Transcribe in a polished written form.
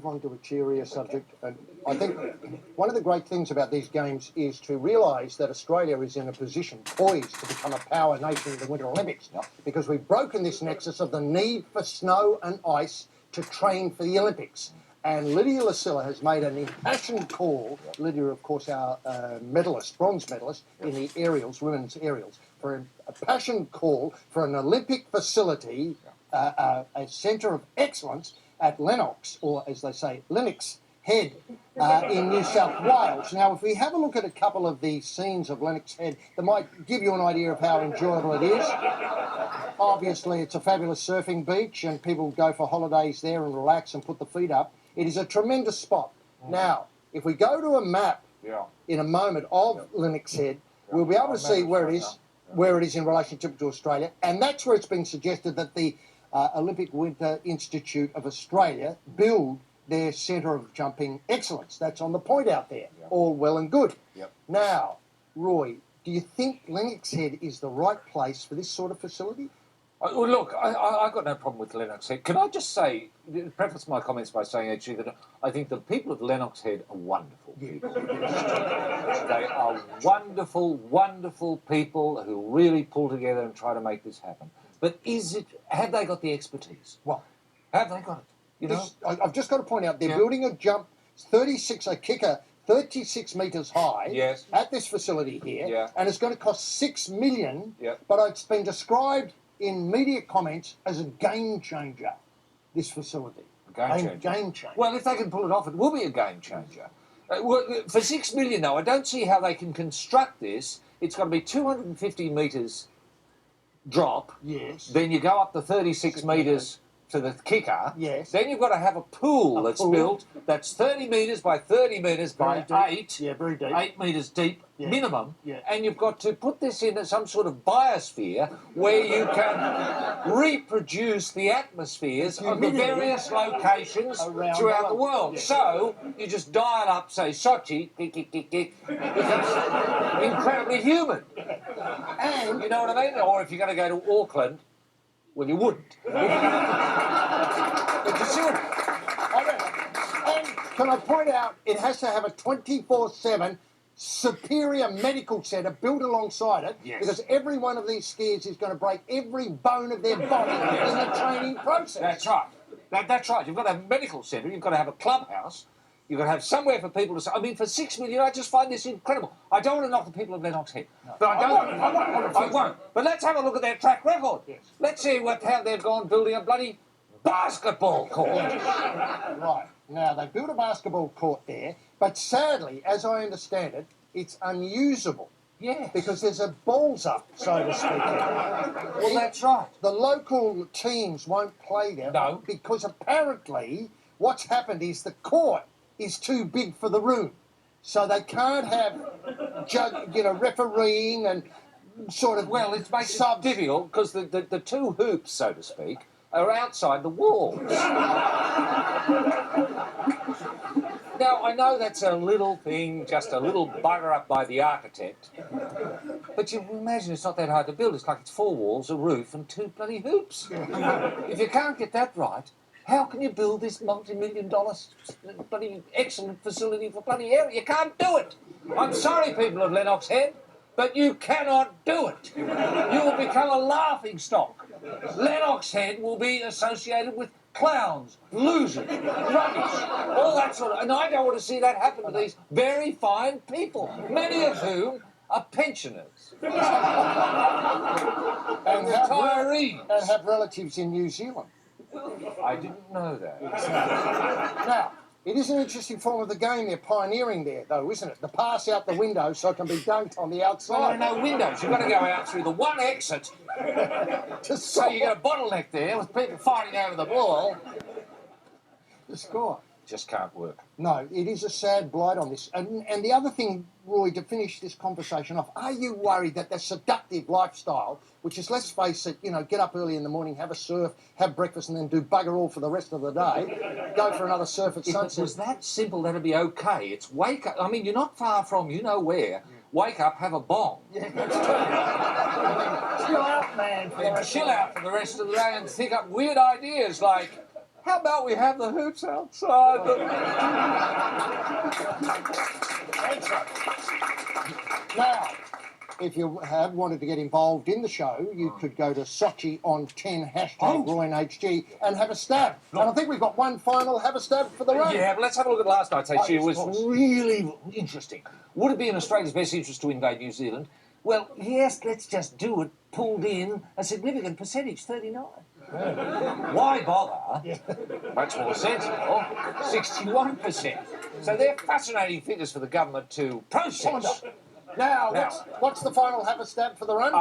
move on to a cheerier subject. And I think one of the great things about these games is to realise that Australia is in a position poised to become a power nation in the Winter Olympics, because we've broken this nexus of the need for snow and ice to train for the Olympics. And Lydia Lucilla has made an impassioned call, Lydia, of course, our medalist, bronze medalist in the aerials, women's aerials, for a passionate call for an Olympic facility, a centre of excellence at Lennox, or as they say, Lennox Head in New South Wales. Now, if we have a look at a couple of the scenes of Lennox Head, that might give you an idea of how enjoyable it is. Obviously, it's a fabulous surfing beach and people go for holidays there and relax and put the feet up. It is a tremendous spot. Now, if we go to a map in a moment of Lennox Head, we'll be able to see where it is in relationship to Australia, and that's where it's been suggested that the Olympic Winter Institute of Australia build their centre of jumping excellence. That's on the point out there. All well and good. Now, Roy, do you think Lennox Head is the right place for this sort of facility? Well, look, I've got no problem with Lennox Head. Can I just say, preface my comments by saying actually that I think the people of Lennox Head are wonderful people. They are wonderful, wonderful people who really pull together and try to make this happen. But have they got the expertise? Well, have they got it? You know? I've just got to point out, they're building a jump, a kicker, 36 metres high at this facility here, and it's going to cost $6 million, but it's been described in media comments as a game changer, this facility. Game changer. Well, if they can pull it off, it will be a game changer. For $6 million, though, I don't see how they can construct this. It's got to be 250 metres drop. Yes. Then you go up to 36 metres to the kicker. Yes. Then you've got to have a pool built that's 30 metres by 30 metres by 8. Yeah, very deep. 8 metres deep, minimum. Yeah. And you've got to put this in some sort of biosphere where you can reproduce the atmospheres of the various locations throughout the world. So you just dial up, say, Sochi, becomes incredibly humid. And you know what I mean? Or if you're going to go to Auckland, well, you wouldn't. But you see what... And can I point out, it has to have a 24/7 superior medical centre built alongside it, because every one of these skiers is going to break every bone of their body in the training process. That's right. That's right. You've got to have a medical centre, you've got to have a clubhouse, you've got to have somewhere for people to say... I mean, for $6 million, I just find this incredible. I don't want to knock the people of Lennox Head. No. But I won't. But let's have a look at their track record. Yes. Let's see how they've gone building a bloody basketball court. Right. Now, they built a basketball court there, but sadly, as I understand it, it's unusable. Yeah. Because there's a balls up, so to speak. Well, that's right. The local teams won't play there. No. Because apparently what's happened is the court is too big for the room. So they can't have, refereeing and sort of... Well, it makes it difficult because the two hoops, so to speak, are outside the walls. Now, I know that's a little thing, just a little bugger up by the architect, but you imagine it's not that hard to build. It's like it's 4 walls, a roof, and 2 bloody hoops. If you can't get that right, how can you build this multi-million-dollar bloody excellent facility for bloody area? You can't do it. I'm sorry, people of Lennox Head, but you cannot do it. You will become a laughingstock. Lennox Head will be associated with clowns, losers, rubbish, all that sort of... And I don't want to see that happen to these very fine people, many of whom are pensioners and retirees. And have relatives in New Zealand. I didn't know that. Now, it is an interesting form of the game they're pioneering there, though, isn't it? The pass out the window so it can be dunked on the outside. Well, there are no windows. You've got to go out through the one exit. So you get a bottleneck there with people fighting over the ball. The score. Just can't work. No, it is a sad blight on this. And the other thing, Roy, to finish this conversation off, are you worried that the seductive lifestyle, which is, let's face it, get up early in the morning, have a surf, have breakfast, and then do bugger all for the rest of the day, go for another surf at sunset? If it was that simple, that'd be okay. It's wake up. I mean, you're not far from where. Wake up, have a bong. Yeah, that's true. Chill out, man. Chill out for the rest of the day and think up weird ideas like How about we have the hoops outside? Now, if you had wanted to get involved in the show, you could go to Sochi on 10 hashtag RoyNHG and have a stab. And I think we've got one final have a stab for the run. Yeah, but let's have a look at last night's issue. It Of was course. really interesting. Would it be in Australia's best interest to invade New Zealand? Well, yes, let's just do it. Pulled in a significant percentage, 39. Why bother? Much more sensible, 61%. So they're fascinating figures for the government to process. Now, what's the final have a stab for the run?